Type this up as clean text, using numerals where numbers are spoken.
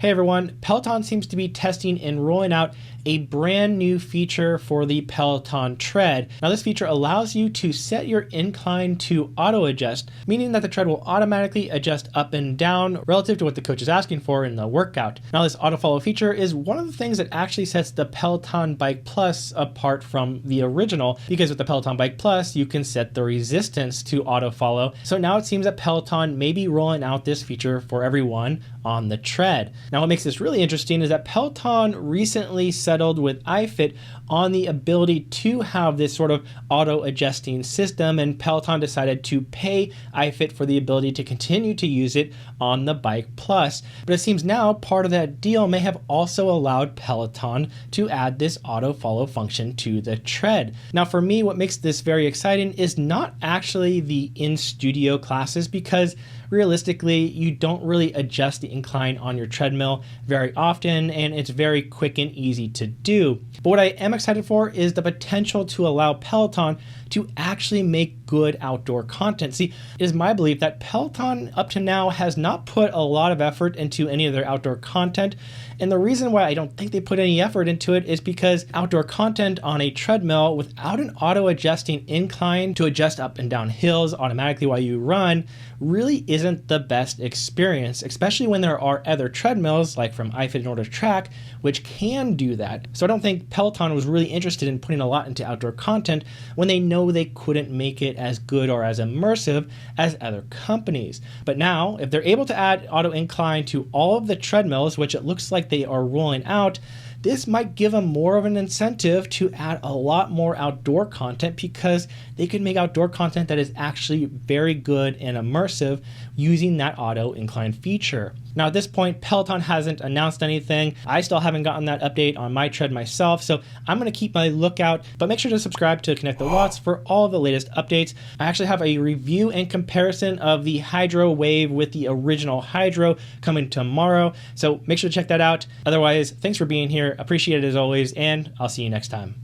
Hey everyone, Peloton seems to be testing and rolling out a brand new feature for the Peloton Tread. Now this feature allows you to set your incline to auto adjust, meaning that the tread will automatically adjust up and down relative to what the coach is asking for in the workout. Now this auto follow feature is one of the things that actually sets the Peloton Bike Plus apart from the original, because with the Peloton Bike Plus you can set the resistance to auto follow. So now it seems that Peloton may be rolling out this feature for everyone on the tread. Now what makes this really interesting is that Peloton recently settled with iFit on the ability to have this sort of auto adjusting system, and Peloton decided to pay iFit for the ability to continue to use it on the Bike Plus. But it seems now part of that deal may have also allowed Peloton to add this auto follow function to the tread. Now for me, what makes this very exciting is not actually the in-studio classes, because realistically, you don't really adjust the incline on your treadmill very often, and it's very quick and easy to do. But what I am excited for is the potential to allow Peloton to actually make good outdoor content. See, it is my belief that Peloton up to now has not put a lot of effort into any of their outdoor content. And the reason why I don't think they put any effort into it is because outdoor content on a treadmill without an auto adjusting incline to adjust up and down hills automatically while you run really isn't the best experience, especially when there are other treadmills like from iFit and Order Track, which can do that. So I don't think Peloton was really interested in putting a lot into outdoor content when they know they couldn't make it as good or as immersive as other companies. But now, if they're able to add auto incline to all of the treadmills, which it looks like they are rolling out, this might give them more of an incentive to add a lot more outdoor content, because they could make outdoor content that is actually very good and immersive using that auto incline feature. Now at this point, Peloton hasn't announced anything. I still haven't gotten that update on my tread myself, so I'm going to keep my lookout, but make sure to subscribe to Connect the Watts for all of the latest updates. I actually have a review and comparison of the Hydro Wave with the original Hydro coming tomorrow, so make sure to check that out. Otherwise, thanks for being here. Appreciate it as always, and I'll see you next time.